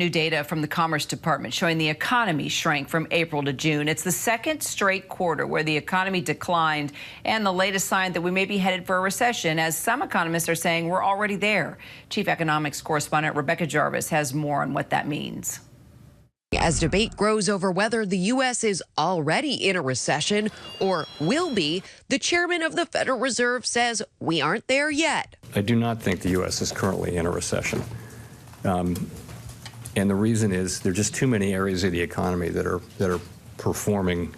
New data from the Commerce Department showing the economy shrank from April to June. It's the second straight quarter where the economy declined and the latest sign that we may be headed for a recession, as some economists are saying we're already there. Chief economics correspondent Rebecca Jarvis has more on what that means. As debate grows over whether the U.S. is already in a recession or will be, the chairman of the Federal Reserve says we aren't there yet. I do not think the U.S. is currently in a recession. And the reason is there are just too many areas of the economy that are performing,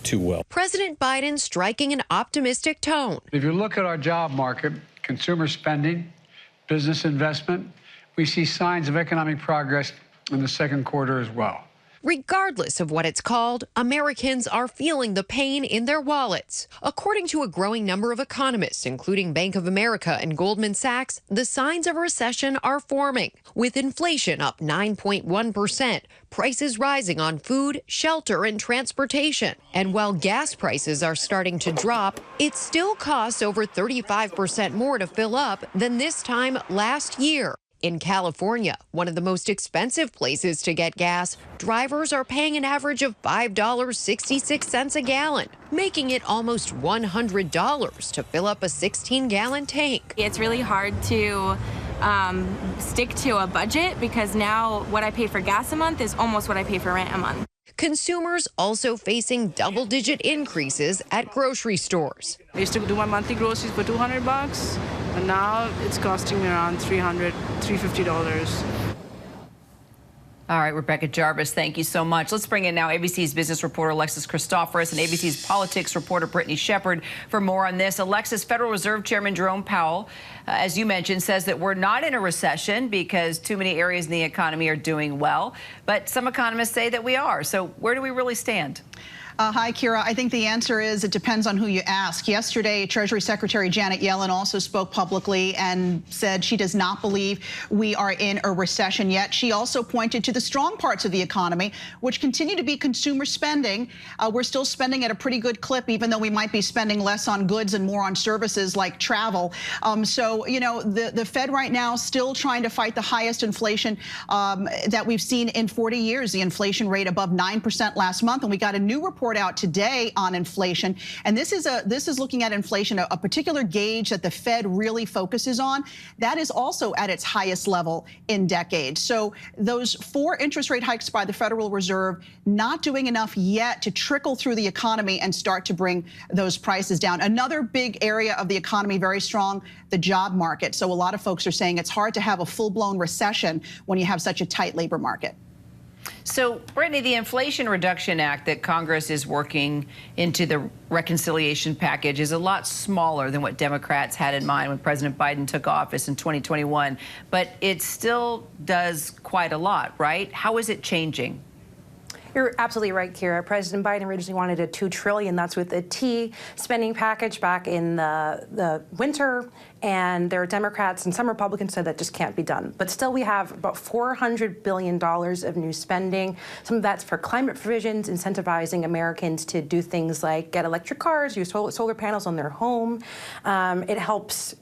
too well. President Biden striking an optimistic tone. If you look at our job market, consumer spending, business investment, we see signs of economic progress in the second quarter as well. Regardless of what it's called, Americans are feeling the pain in their wallets. According to a growing number of economists, including Bank of America and Goldman Sachs, the signs of a recession are forming, with inflation up 9.1%, prices rising on food, shelter, and transportation. And while gas prices are starting to drop, it still costs over 35% more to fill up than this time last year. In California, one of the most expensive places to get gas, drivers are paying an average of $5.66 a gallon, making it almost $100 to fill up a 16-gallon tank. It's really hard to stick to a budget because now what I pay for gas a month is almost what I pay for rent a month. Consumers also facing double-digit increases at grocery stores. I used to do my monthly groceries for $200, and now it's costing me around $350. All right, Rebecca Jarvis, thank you so much. Let's bring in now ABC's business reporter Alexis Christoforous and ABC's politics reporter Brittany Shepherd for more on this. Alexis, Federal Reserve Chairman Jerome Powell, as you mentioned, says that we're not in a recession because too many areas in the economy are doing well. But some economists say that we are. So where do we really stand? Hi, Kira. I think the answer is it depends on who you ask. Yesterday, Treasury Secretary Janet Yellen also spoke publicly and said she does not believe we are in a recession yet. She also pointed to the strong parts of the economy, which continue to be consumer spending. We're still spending at a pretty good clip, even though we might be spending less on goods and more on services like travel. The Fed right now still trying to fight the highest inflation that we've seen in 40 years, the inflation rate above 9% last month. And we got a new report out today on inflation, and this is looking at inflation, a particular gauge that the Fed really focuses on. That is also at its highest level in decades. So those 4 interest rate hikes by the Federal Reserve not doing enough yet to trickle through the economy and start to bring those prices down. Another big area of the economy very strong, the job market. So a lot of folks are saying it's hard to have a full-blown recession when you have such a tight labor market. So, Brittany, the Inflation Reduction Act that Congress is working into the reconciliation package is a lot smaller than what Democrats had in mind when President Biden took office in 2021. But it still does quite a lot, right? How is it changing? You're absolutely right, Kira. President Biden originally wanted a $2 trillion, that's with a T, spending package back in the winter, and there are Democrats and some Republicans said that just can't be done. But still, we have about $400 billion of new spending. Some of that's for climate provisions, incentivizing Americans to do things like get electric cars, use solar panels on their home. It helps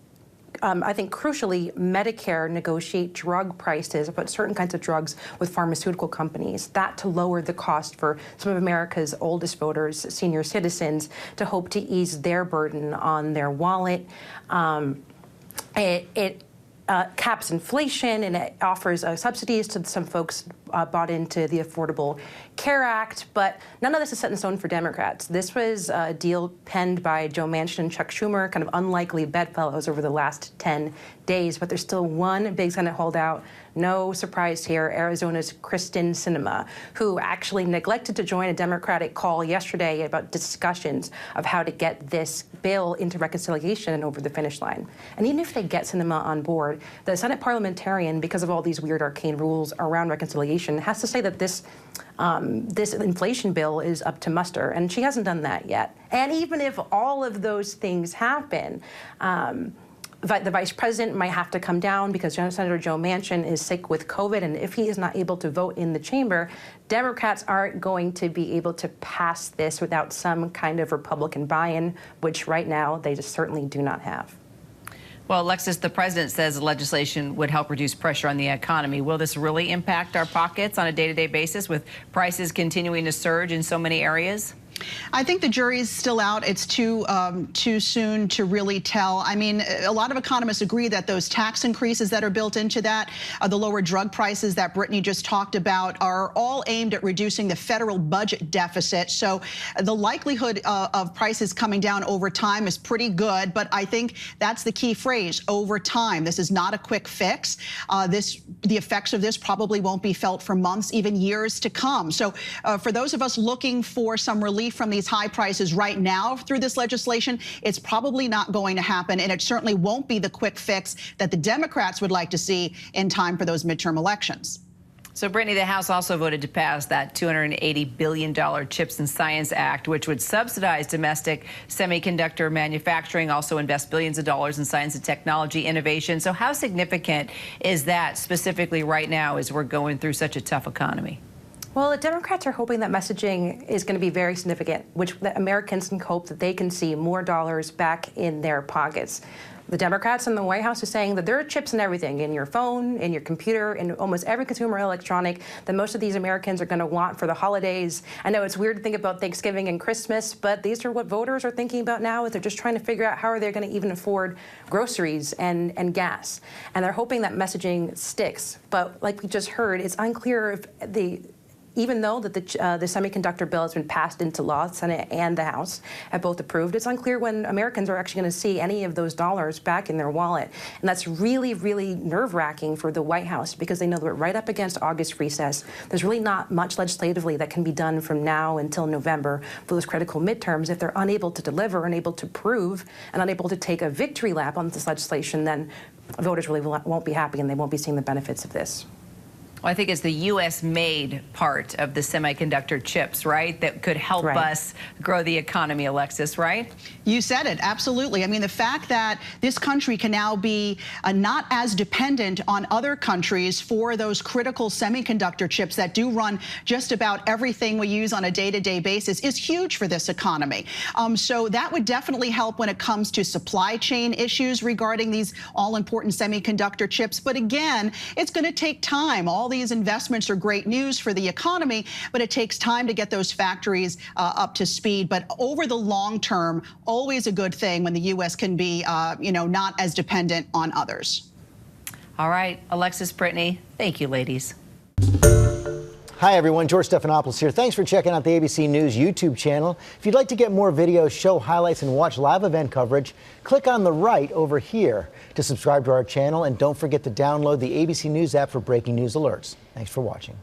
I think crucially, Medicare negotiate drug prices about certain kinds of drugs with pharmaceutical companies, that to lower the cost for some of America's oldest voters, senior citizens, to hope to ease their burden on their wallet. It caps inflation, and it offers subsidies to some folks bought into the Affordable Care Act, but none of this is set in stone for Democrats. This was a deal penned by Joe Manchin and Chuck Schumer, kind of unlikely bedfellows over the last 10 days, but there's still one big Senate holdout. No surprise here, Arizona's Kristen Sinema, who actually neglected to join a Democratic call yesterday about discussions of how to get this bill into reconciliation and over the finish line. And even if they get Sinema on board, the Senate parliamentarian, because of all these weird arcane rules around reconciliation, has to say that this inflation bill is up to muster, and she hasn't done that yet. And even if all of those things happen, the vice president might have to come down because Senator Joe Manchin is sick with COVID, and if he is not able to vote in the chamber, Democrats aren't going to be able to pass this without some kind of Republican buy-in, which right now they just certainly do not have. Well, Alexis, the president says the legislation would help reduce pressure on the economy. Will this really impact our pockets on a day-to-day basis with prices continuing to surge in so many areas? I think the jury's still out. It's too soon to really tell. I mean, a lot of economists agree that those tax increases that are built into that, the lower drug prices that Brittany just talked about, are all aimed at reducing the federal budget deficit. So the likelihood of prices coming down over time is pretty good. But I think that's the key phrase, over time. This is not a quick fix. The effects of this probably won't be felt for months, even years to come. So for those of us looking for some relief from these high prices right now through this legislation, it's probably not going to happen, and it certainly won't be the quick fix that the Democrats would like to see in time for those midterm elections. So, Brittany, the House also voted to pass that $280 billion CHIPS and Science Act, which would subsidize domestic semiconductor manufacturing, also invest billions of dollars in science and technology innovation. So how significant is that specifically right now as we're going through such a tough economy? Well, the Democrats are hoping that messaging is going to be very significant, which the Americans can hope that they can see more dollars back in their pockets. The Democrats in the White House are saying that there are chips in everything, in your phone, in your computer, in almost every consumer electronic that most of these Americans are going to want for the holidays. I know it's weird to think about Thanksgiving and Christmas, but these are what voters are thinking about now. They're just trying to figure out how are they going to even afford groceries and gas. And they're hoping that messaging sticks. But like we just heard, it's unclear if even though that the semiconductor bill has been passed into law, the Senate and the House have both approved, it's unclear when Americans are actually going to see any of those dollars back in their wallet. And that's really, really nerve-wracking for the White House because they know that we're right up against August recess. There's really not much legislatively that can be done from now until November for those critical midterms. If they're unable to deliver, unable to prove, and unable to take a victory lap on this legislation, then voters really won't be happy and they won't be seeing the benefits of this. Well, I think it's the U.S.-made part of the semiconductor chips, right, that could help us grow the economy, Alexis, right? You said it, absolutely. I mean, the fact that this country can now be not as dependent on other countries for those critical semiconductor chips that do run just about everything we use on a day-to-day basis is huge for this economy. So that would definitely help when it comes to supply chain issues regarding these all-important semiconductor chips. But again, it's going to take time. All these investments are great news for the economy, but it takes time to get those factories up to speed. But over the long term, always a good thing when the U.S. can be, not as dependent on others. All right, Alexis, Brittany, thank you, ladies. Hi, everyone. George Stephanopoulos here. Thanks for checking out the ABC News YouTube channel. If you'd like to get more videos, show highlights, and watch live event coverage, click on the right over here to subscribe to our channel. And don't forget to download the ABC News app for breaking news alerts. Thanks for watching.